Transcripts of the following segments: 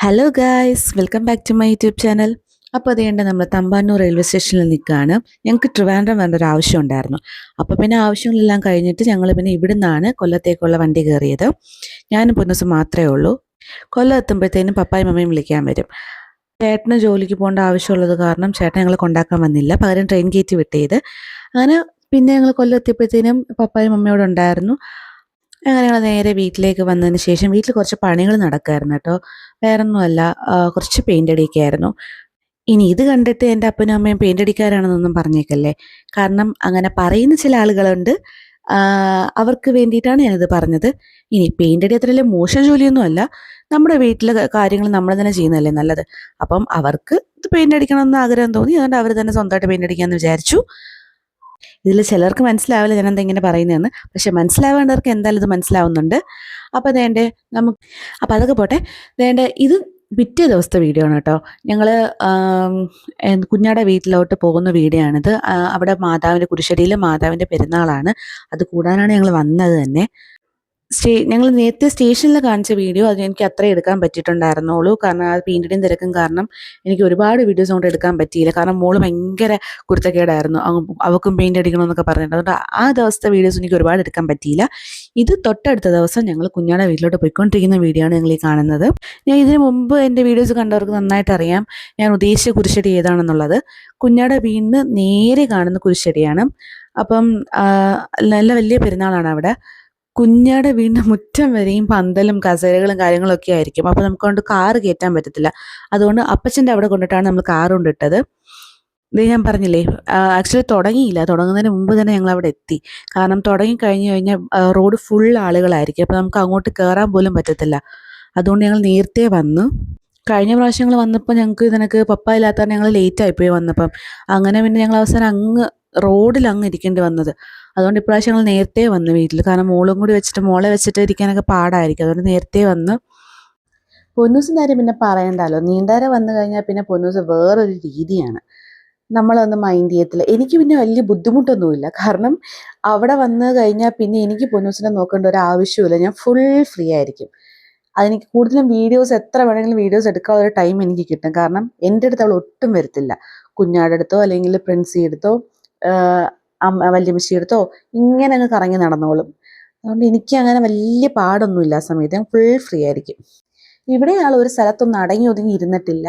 Hello guys, welcome back to my YouTube channel. അപ്പോൾ അതുകൊണ്ട് നമ്മൾ തമ്പാനൂർ റെയിൽവേ സ്റ്റേഷനിൽ നിൽക്കുകയാണ്. ഞങ്ങൾക്ക് ട്രിവാൻഡ്രം വരേണ്ട ഒരു ആവശ്യം ഉണ്ടായിരുന്നു. അപ്പോൾ പിന്നെ ആവശ്യങ്ങളെല്ലാം കഴിഞ്ഞിട്ട് ഞങ്ങൾ പിന്നെ ഇവിടുന്നാണ് കൊല്ലത്തേക്കുള്ള വണ്ടി കയറിയത്. ഞാനും പൊന്നൂസും മാത്രമേ ഉള്ളൂ. കൊല്ലം എത്തുമ്പോഴത്തേനും പപ്പായും മമ്മയും വിളിക്കാൻ വരും. ചേട്ടന് ജോലിക്ക് പോകേണ്ട ആവശ്യമുള്ളത് കാരണം ചേട്ടൻ ഞങ്ങൾ കൊണ്ടാക്കാൻ വന്നില്ല, പകരം ട്രെയിൻ കയറ്റി വിട്ടത്. അങ്ങനെ പിന്നെ ഞങ്ങൾ കൊല്ലം എത്തിയപ്പോഴത്തേനും പപ്പായും മമ്മയോട് ഉണ്ടായിരുന്നു. അങ്ങനെ ഞങ്ങൾ നേരെ വീട്ടിലേക്ക് വന്നതിന് ശേഷം വീട്ടിൽ കുറച്ച് പണികൾ നടക്കുമായിരുന്നു കേട്ടോ. വേറൊന്നുമല്ല, കുറച്ച് പെയിൻ്റ് അടിയൊക്കെയായിരുന്നു. ഇനി ഇത് കണ്ടിട്ട് എൻ്റെ അപ്പനും അമ്മയും പെയിൻ്റ് അടിക്കാരാണെന്നൊന്നും പറഞ്ഞേക്കല്ലേ. കാരണം അങ്ങനെ പറയുന്ന ചില ആളുകളുണ്ട്. അവർക്ക് വേണ്ടിയിട്ടാണ് ഞാനിത് പറഞ്ഞത്. ഇനി പെയിൻ്റ് അടി അത്ര വലിയ മോശം ജോലിയൊന്നുമല്ല. നമ്മുടെ വീട്ടിലെ കാര്യങ്ങൾ നമ്മൾ തന്നെ ചെയ്യുന്നതല്ലേ നല്ലത്. അപ്പം അവർക്ക് ഇത് പെയിൻ്റ് അടിക്കണമെന്ന് ആഗ്രഹം തോന്നി, അതുകൊണ്ട് അവർ തന്നെ സ്വന്തമായിട്ട് പെയിൻ്റ് അടിക്കാമെന്ന് വിചാരിച്ചു. ഇതിൽ ചിലർക്ക് മനസ്സിലാവില്ല ഞാനെന്താ ഇങ്ങനെ പറയുന്നതെന്ന്, പക്ഷെ മനസ്സിലാവേണ്ടവർക്ക് എന്തായാലും ഇത് മനസ്സിലാവുന്നുണ്ട്. അപ്പോൾ അതേണ്ടേ അപ്പോൾ അതൊക്കെ പോട്ടെ. ഇത് പിറ്റേ ദിവസത്തെ വീഡിയോ ആണ് കേട്ടോ. ഞങ്ങൾ കുഞ്ഞാടെ വീട്ടിലോട്ട് പോകുന്ന വീഡിയോ ആണിത്. അവിടെ മാതാവിൻ്റെ കുരിശടിയിൽ മാതാവിൻ്റെ പെരുന്നാളാണ്. അത് കൂടാനാണ് ഞങ്ങൾ വന്നത് തന്നെ. ഞങ്ങൾ നേരത്തെ സ്റ്റേഷനിൽ കാണിച്ച വീഡിയോ അത് എനിക്ക് അത്രേ എടുക്കാൻ പറ്റിയിട്ടുണ്ടായിരുന്നുള്ളൂ. കാരണം ആ പെയിൻറ്റിൻ്റെയും തിരക്കും കാരണം എനിക്ക് ഒരുപാട് വീഡിയോസ് കൊണ്ട് എടുക്കാൻ പറ്റിയില്ല. കാരണം മോള് ഭയങ്കര കുരുത്തക്കേടായിരുന്നു, അവൾക്കും പെയിൻ്റ് അടിക്കണമെന്നൊക്കെ പറഞ്ഞിട്ട്. അതുകൊണ്ട് ആ ദിവസത്തെ വീഡിയോസ് എനിക്ക് ഒരുപാട് എടുക്കാൻ പറ്റിയില്ല. ഇത് തൊട്ടടുത്ത ദിവസം ഞങ്ങൾ കുഞ്ഞാടെ വീട്ടിലോട്ട് പോയിക്കൊണ്ടിരിക്കുന്ന വീഡിയോ ആണ് നിങ്ങൾ ഈ കാണുന്നത്. ഞാൻ ഇതിന് മുമ്പ് എൻ്റെ വീഡിയോസ് കണ്ടവർക്ക് നന്നായിട്ട് അറിയാം ഞാൻ ഉദ്ദേശിച്ച കുരിശടി ഏതാണെന്നുള്ളത്. കുഞ്ഞാടെ വീടിന് നേരെ കാണുന്ന കുരിശടിയാണ്. അപ്പം നല്ല വലിയ പെരുന്നാളാണ് അവിടെ. കുഞ്ഞാടെ വീടിൻ്റെ മുറ്റം വരെയും പന്തലും കസേരകളും കാര്യങ്ങളൊക്കെ ആയിരിക്കും. അപ്പോൾ നമുക്ക് കൊണ്ട് കാറ് കയറ്റാൻ പറ്റത്തില്ല. അതുകൊണ്ട് അപ്പച്ചൻ്റെ അവിടെ കൊണ്ടിട്ടാണ് നമ്മൾ കാറ് കൊണ്ടിട്ടത്. ഇത് ഞാൻ പറഞ്ഞില്ലേ, ആക്ച്വലി തുടങ്ങിയില്ല, തുടങ്ങുന്നതിന് മുമ്പ് തന്നെ ഞങ്ങൾ അവിടെ എത്തി. കാരണം തുടങ്ങി കഴിഞ്ഞ് കഴിഞ്ഞാൽ റോഡ് ഫുൾ ആളുകളായിരിക്കും. അപ്പോൾ നമുക്ക് അങ്ങോട്ട് കയറാൻ പോലും പറ്റത്തില്ല. അതുകൊണ്ട് ഞങ്ങൾ നേരത്തെ വന്നു. കഴിഞ്ഞ പ്രാവശ്യങ്ങൾ വന്നപ്പോൾ ഞങ്ങൾക്ക് ഇതിനൊക്കെ പപ്പ ഇല്ലാത്തതാണ് ഞങ്ങൾ ലേറ്റ് ആയിപ്പോയി വന്നപ്പം. അങ്ങനെ പിന്നെ ഞങ്ങൾ അവസാനം റോഡിൽ ഇരിക്കേണ്ടി വന്നത്. അതുകൊണ്ട് ഇപ്രാവശ്യം ഞങ്ങൾ നേരത്തെ വന്നു വീട്ടിൽ. കാരണം മോളെ വെച്ചിട്ട് ഇരിക്കാനൊക്കെ പാടായിരിക്കും. അതുകൊണ്ട് നേരത്തെ വന്ന്. പൊന്നൂസിൻ്റെ കാര്യം പിന്നെ പറയണ്ടല്ലോ. നീണ്ടാര വന്നു കഴിഞ്ഞാൽ പിന്നെ പൊന്നൂസ് വേറൊരു രീതിയാണ്. നമ്മളൊന്നും മൈൻഡ് ചെയ്യത്തില്ല. എനിക്ക് പിന്നെ വലിയ ബുദ്ധിമുട്ടൊന്നുമില്ല. കാരണം അവിടെ വന്നു കഴിഞ്ഞാൽ പിന്നെ എനിക്ക് പൊന്നൂസിനെ നോക്കേണ്ട ഒരു ആവശ്യമില്ല. ഞാൻ ഫുൾ ഫ്രീ ആയിരിക്കും. അതെനിക്ക് കൂടുതലും എത്ര വേണമെങ്കിലും വീഡിയോസ് എടുക്കാനുള്ള ഒരു ടൈം എനിക്ക് കിട്ടും. കാരണം എൻ്റെ അടുത്ത് അവൾ ഒട്ടും വരത്തില്ല. കുഞ്ഞാടെ അടുത്തോ അല്ലെങ്കിൽ പ്രിൻസി എടുത്തോ വല്യമ്മച്ചി എടുത്തോ ഇങ്ങനെ അങ്ങ് കറങ്ങി നടന്നോളും. അതുകൊണ്ട് എനിക്ക് അങ്ങനെ വലിയ പാടൊന്നുമില്ല. ആ സമയത്ത് ഞാൻ ഫുൾ ഫ്രീ ആയിരിക്കും. ഇവിടെ ആൾ ഒരു സ്ഥലത്തൊന്നും അടങ്ങി ഒതുങ്ങി ഇരുന്നിട്ടില്ല.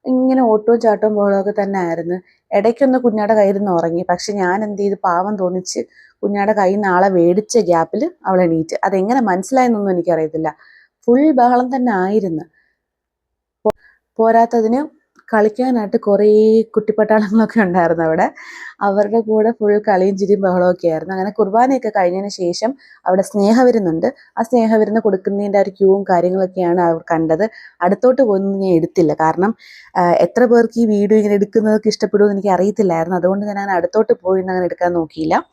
ഇങ്ങനെ ഓട്ടവും ചാട്ടവും പോലൊക്കെ തന്നെ ആയിരുന്നു. ഇടയ്ക്കൊന്ന് കുഞ്ഞാടെ കയ്യിൽ നിന്ന് ഉറങ്ങി. പക്ഷെ ഞാൻ എന്ത് ചെയ്ത് പാവം തോന്നിച്ച് കുഞ്ഞാടെ കയ്യിൽ നിന്ന് ആളെ മേടിച്ച ഗ്യാപ്പിൽ അവൾ എണീറ്റ്. അതെങ്ങനെ മനസ്സിലായെന്നൊന്നും എനിക്കറിയത്തില്ല. ഫുൾ ബഹളം തന്നെ ആയിരുന്നു. പോരാത്തതിന് കളിക്കാനായിട്ട് കുറേ കുട്ടിപ്പട്ടാളങ്ങളൊക്കെ ഉണ്ടായിരുന്നു അവിടെ. അവരുടെ കൂടെ ഫുൾ കളിയും ചിരിയും ബഹളമൊക്കെ ആയിരുന്നു. അങ്ങനെ കുർബാനയൊക്കെ കഴിഞ്ഞതിന് ശേഷം അവിടെ സ്നേഹവിരുന്നുണ്ട്. ആ സ്നേഹവിരുന്ന് കൊടുക്കുന്നതിൻ്റെ ഒരു ക്യൂവും കാര്യങ്ങളൊക്കെയാണ് അവർ കണ്ടത്. അടുത്തോട്ട് പോകുന്നത് ഞാൻ എടുത്തില്ല. കാരണം എത്ര പേർക്ക് ഈ വീഡിയോ ഇങ്ങനെ എടുക്കുന്നതൊക്കെ ഇഷ്ടപ്പെടുമെന്ന് എനിക്ക് അറിയത്തില്ലായിരുന്നു. അതുകൊണ്ട് ഞാൻ അങ്ങനെ അടുത്തോട്ട് പോയി അങ്ങനെ എടുക്കാൻ നോക്കിയില്ല.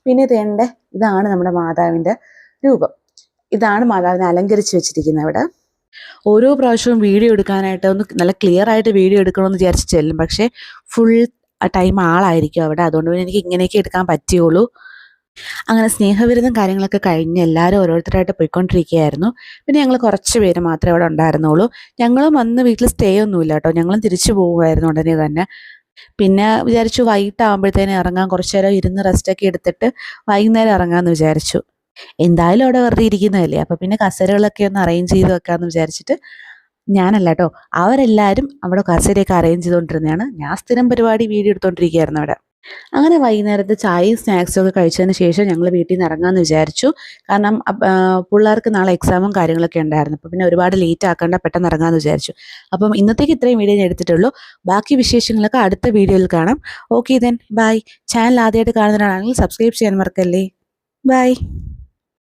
പിന്നെ ഇതാണ് നമ്മുടെ മാതാവിൻ്റെ രൂപം. ഇതാണ് മാതാവിനെ അലങ്കരിച്ച് വെച്ചിരിക്കുന്നത് അവിടെ. ഓരോ പ്രാവശ്യവും വീഡിയോ എടുക്കാനായിട്ട് ഒന്ന് നല്ല ക്ലിയർ ആയിട്ട് വീഡിയോ എടുക്കണമെന്ന് വിചാരിച്ച് ചെല്ലും. പക്ഷേ ഫുൾ ടൈം ആളായിരിക്കും അവിടെ. അതുകൊണ്ട് പിന്നെ എനിക്ക് ഇങ്ങനെയൊക്കെ എടുക്കാൻ പറ്റുള്ളൂ. അങ്ങനെ സ്നേഹവിരുദ്ധം കാര്യങ്ങളൊക്കെ കഴിഞ്ഞ് എല്ലാവരും ഓരോരുത്തരായിട്ട് പോയിക്കൊണ്ടിരിക്കുകയായിരുന്നു. പിന്നെ ഞങ്ങൾ കുറച്ച് പേര് മാത്രമേ അവിടെ ഉണ്ടായിരുന്നുള്ളൂ. ഞങ്ങളും വന്ന് വീട്ടിൽ സ്റ്റേ ഒന്നുമില്ല കേട്ടോ. ഞങ്ങളും തിരിച്ചു പോകുമായിരുന്നു ഉടനെ തന്നെ. പിന്നെ വിചാരിച്ചു വൈകിട്ടാകുമ്പോഴത്തേനും ഇറങ്ങാൻ, കുറച്ച് നേരം ഇരുന്ന് റെസ്റ്റൊക്കെ എടുത്തിട്ട് വൈകുന്നേരം ഇറങ്ങാമെന്ന് വിചാരിച്ചു. എന്തായാലും അവിടെ വെറുതെ ഇരിക്കുന്നതല്ലേ, അപ്പം പിന്നെ കസേരകളൊക്കെ ഒന്ന് അറേഞ്ച് ചെയ്ത് വെക്കാമെന്ന് വിചാരിച്ചിട്ട് ഞാനല്ല കേട്ടോ, അവരെല്ലാവരും അവിടെ കസേരയൊക്കെ അറേഞ്ച് ചെയ്തുകൊണ്ടിരുന്നതാണ്. ഞാൻ സ്ഥിരം പരിപാടി വീഡിയോ എടുത്തുകൊണ്ടിരിക്കുകയായിരുന്നു അവിടെ. അങ്ങനെ വൈകുന്നേരത്തെ ചായയും സ്നാക്സും ഒക്കെ കഴിച്ചതിന് ശേഷം ഞങ്ങൾ വീട്ടിൽ നിന്ന് ഇറങ്ങാമെന്ന് വിചാരിച്ചു. കാരണം പിള്ളേർക്ക് നാളെ എക്സാമും കാര്യങ്ങളൊക്കെ ഉണ്ടായിരുന്നു. അപ്പോൾ പിന്നെ ഒരുപാട് ലേറ്റ് ആക്കേണ്ട, പെട്ടെന്ന് ഇറങ്ങാമെന്ന് വിചാരിച്ചു. അപ്പം ഇന്നത്തേക്ക് ഇത്രയും വീഡിയോ ഞാൻ എടുത്തിട്ടുള്ളൂ. ബാക്കി വിശേഷങ്ങളൊക്കെ അടുത്ത വീഡിയോയിൽ കാണാം. Okay then bye. ചാനൽ ആദ്യമായിട്ട് കാണുന്നവരാണെങ്കിൽ സബ്സ്ക്രൈബ് ചെയ്യാൻ മറക്കല്ലേ. ബൈ.